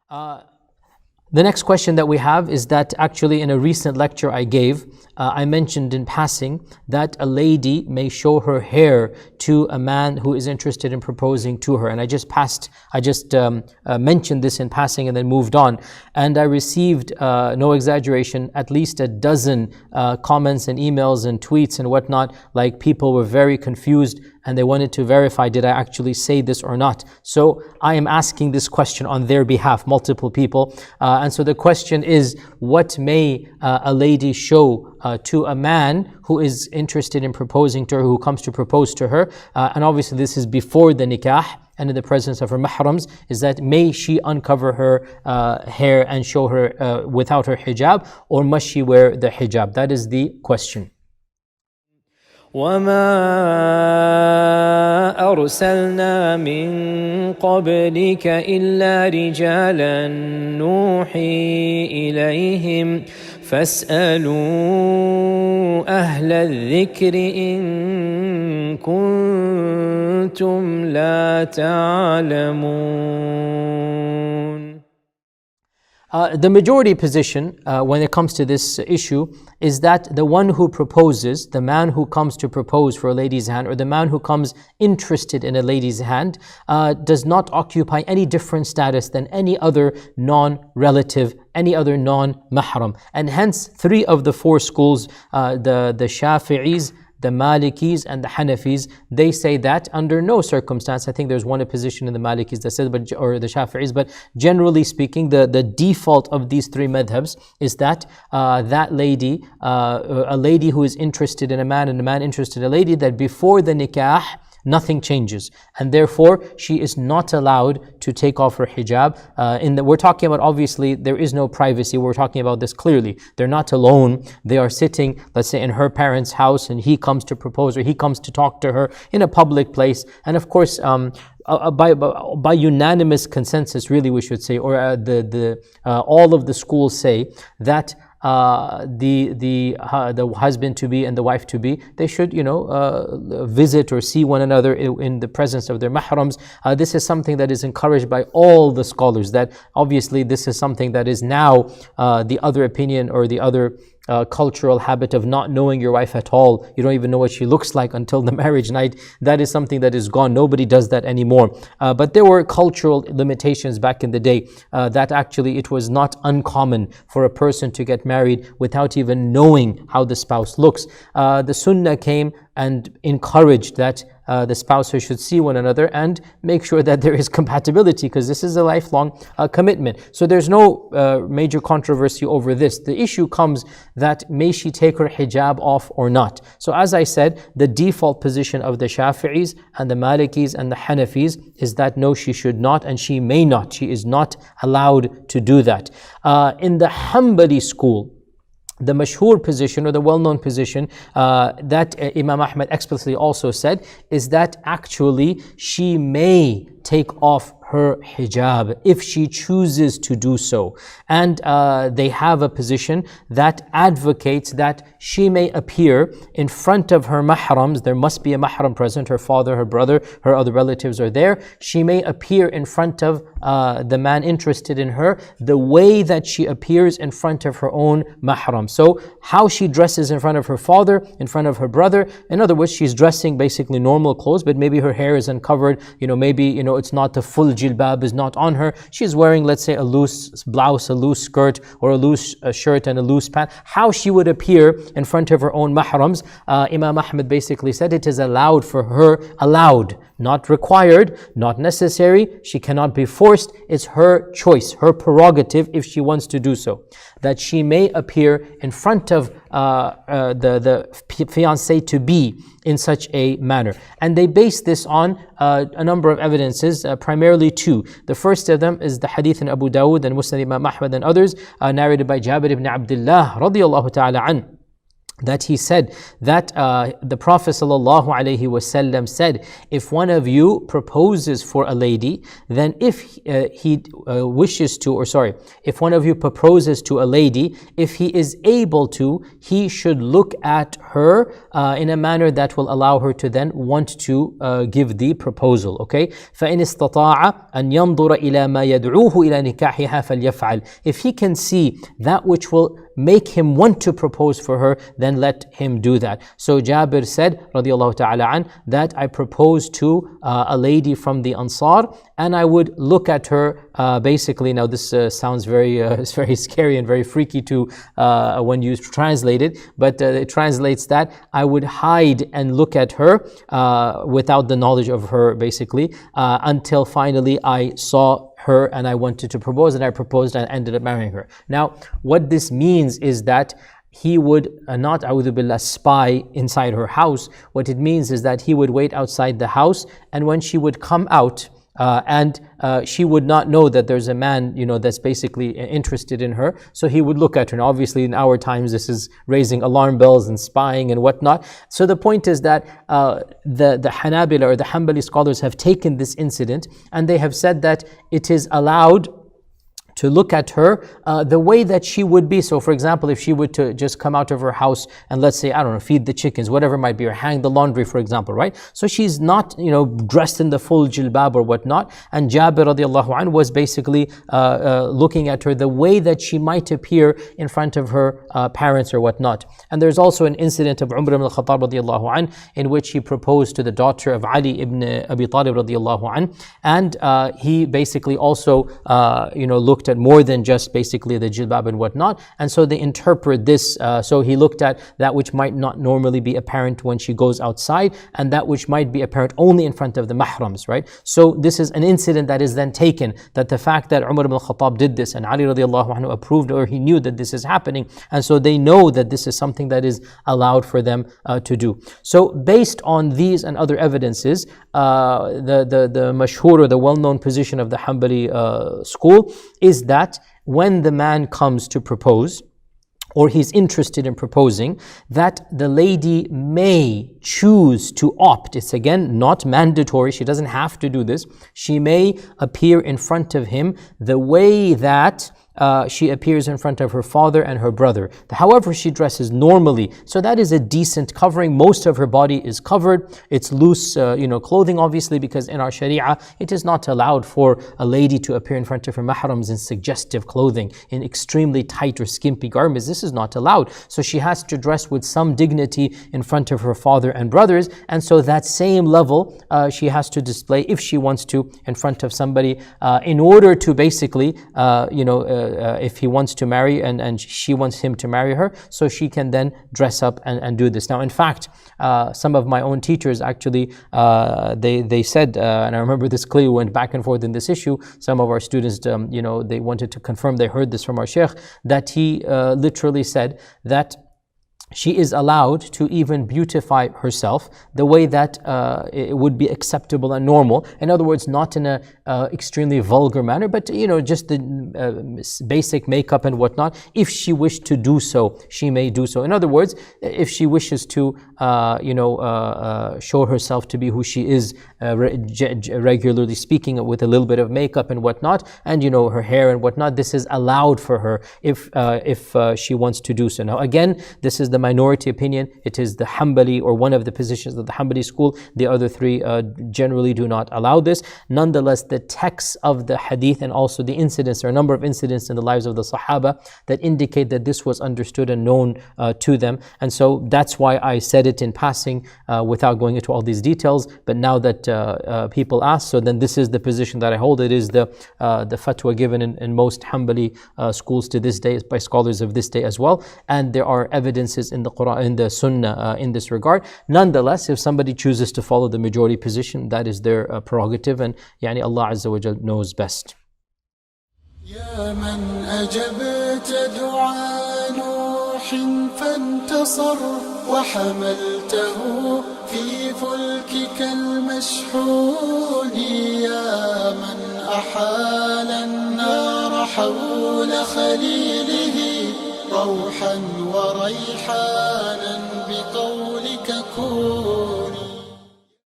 The next question that we have is that actually in a recent lecture I gave, I mentioned in passing that a lady may show her hair to a man who is interested in proposing to her. And I just mentioned this in passing and then moved on. And I received, no exaggeration, at least a dozen comments and emails and tweets and whatnot, like people were very confused and they wanted to verify, did I actually say this or not? So I am asking this question on their behalf, multiple people. And so the question is, what may a lady show to a man who is interested in proposing to her, who comes to propose to her? And obviously this is before the nikah and in the presence of her mahrams, is that may she uncover her hair and show her without her hijab, or must she wear the hijab? That is the question. وما أرسلنا من قبلك إلا رجالا نوحي إليهم فاسألوا أهل الذكر إن كنتم لا تعلمون. The majority position when it comes to this issue is that the one who proposes, the man who comes to propose for a lady's hand, or the man who comes interested in a lady's hand, does not occupy any different status than any other non-relative, any other non-mahram. And hence, 3 of the 4 schools, the Shafi'is, the Malikis and the Hanafis, they say that under no circumstance, I think there's one opposition in the Malikis that says, or the Shafi'is, but generally speaking, the default of these 3 madhabs is that that lady, a lady who is interested in a man and a man interested in a lady, that before the nikah, nothing changes, and therefore she is not allowed to take off her hijab. We're talking about, obviously there is no privacy, we're talking about this clearly. They're not alone, they are sitting, let's say in her parents' house, and he comes to propose or he comes to talk to her in a public place. And of course by unanimous consensus, really we should say, or all of the schools say that the husband to be and the wife to be, they should visit or see one another in the presence of their mahrams. This is something that is encouraged by all the scholars, that obviously this is something that is now the other opinion or the other cultural habit of not knowing your wife at all. You don't even know what she looks like until the marriage night. That is something that is gone. Nobody does that anymore. But there were cultural limitations back in the day that actually it was not uncommon for a person to get married without even knowing how the spouse looks. The sunnah came and encouraged that the spouses should see one another and make sure that there is compatibility, because this is a lifelong commitment. So there's no major controversy over this. The issue comes that may she take her hijab off or not. So as I said, the default position of the Shafi'is and the Malikis and the Hanafis is that no, she should not, and she may not. She is not allowed to do that. In the Hanbali school, the mashhur position or the well-known position that Imam Ahmad explicitly also said is that actually she may take off her hijab if she chooses to do so. And they have a position that advocates that she may appear in front of her mahrams. There must be a mahram present, her father, her brother, her other relatives are there. She may appear in front of the man interested in her the way that she appears in front of her own mahram. So how she dresses in front of her father, in front of her brother, in other words, she's dressing basically normal clothes, but maybe her hair is uncovered, maybe it's not the full jilbab is not on her. She's wearing, let's say, a loose blouse, a loose skirt, or a loose shirt and a loose pant. How she would appear in front of her own mahrams, Imam Ahmad basically said it is allowed for her, not required, not necessary. She cannot be forced. It's her choice, her prerogative if she wants to do so. That she may appear in front of the fiancé to be in such a manner. And they base this on a number of evidences, primarily 2. The first of them is the hadith in Abu Dawud and Musnad Imam Ahmad and others, narrated by Jabir ibn Abdullah radiyallahu ta'ala an. that he said that the Prophet ﷺ said, if one of you proposes for a lady, then if he wishes to, or sorry, if one of you proposes to a lady, if he is able to, he should look at her in a manner that will allow her to then want to give the proposal. Okay, فإن استطاع أن ينظر إلى ما يدعوه إلى نكاحها فليفعل. If he can see that which will make him want to propose for her, then let him do that. So Jabir said, radiallahu ta'ala an, that I proposed to a lady from the Ansar, and I would look at her, basically, now this sounds very, it's very scary and very freaky to when you translate it, but it translates that I would hide and look at her without the knowledge of her, basically, until finally I saw her and I wanted to propose, and I proposed and ended up marrying her. Now, what this means is that he would not, a'udhu billah, spy inside her house. What it means is that he would wait outside the house, and when she would come out, and she would not know that there's a man, that's basically interested in her. So he would look at her. And obviously, in our times, this is raising alarm bells and spying and whatnot. So the point is that the Hanabila or the Hanbali scholars have taken this incident and they have said that it is allowed to look at her the way that she would be. So for example, if she were to just come out of her house and let's say, I don't know, feed the chickens, whatever it might be, or hang the laundry, for example, right? So she's not, dressed in the full jilbab or whatnot. And Jabir radiallahu anhu was basically looking at her the way that she might appear in front of her parents or whatnot. And there's also an incident of Umar ibn al-Khattab radiallahu anhu in which he proposed to the daughter of Ali ibn Abi Talib radiallahu anhu. And he basically also, looked at more than just basically the jilbab and whatnot. And so they interpret this, so he looked at that which might not normally be apparent when she goes outside, and that which might be apparent only in front of the mahrams, right? So this is an incident that is then taken, that the fact that Umar ibn al-Khattab did this and Ali radiallahu anhu approved, or he knew that this is happening, and so they know that this is something that is allowed for them to do. So based on these and other evidences, the mashhur, or the well-known position of the Hanbali school is that when the man comes to propose, or he's interested in proposing, that the lady may choose to opt. It's again not mandatory, she doesn't have to do this. She may appear in front of him the way that she appears in front of her father and her brother. However she dresses normally, so that is a decent covering. Most of her body is covered. It's loose, clothing, obviously, because in our Sharia, it is not allowed for a lady to appear in front of her mahrams in suggestive clothing, in extremely tight or skimpy garments. This is not allowed. So she has to dress with some dignity in front of her father and brothers, and so that same level she has to display, if she wants to, in front of somebody, in order to basically, if he wants to marry and she wants him to marry her, so she can then dress up and do this. Now, in fact, some of my own teachers actually, they said, and I remember this clearly, went back and forth in this issue. Some of our students, they wanted to confirm, they heard this from our Shaykh, that he literally said that she is allowed to even beautify herself the way that it would be acceptable and normal. In other words, not in a extremely vulgar manner, but just the basic makeup and whatnot. If she wished to do so, she may do so. In other words, if she wishes to, show herself to be who she is, regularly speaking, with a little bit of makeup and whatnot, and her hair and whatnot, this is allowed for her if she wants to do so. Now, again, this is the minority opinion. It is the Hanbali, or one of the positions of the Hanbali school. The other three generally do not allow this. Nonetheless, the texts of the hadith and also the incidents, there are a number of incidents in the lives of the Sahaba that indicate that this was understood and known to them. And so that's why I said it in passing without going into all these details. But now that people ask, so then this is the position that I hold. It is the fatwa given in most Hanbali schools to this day by scholars of this day as well. And there are evidences in the Quran, in the Sunnah in this regard. Nonetheless, if somebody chooses to follow the majority position, that is their prerogative, and Allah Azza wa Jal knows best. يا من أجبت دعاء نوح فانتصر وحملته في فلكك المشحون يا من أحال النار حول خليله روحا وريحانا بقولك كن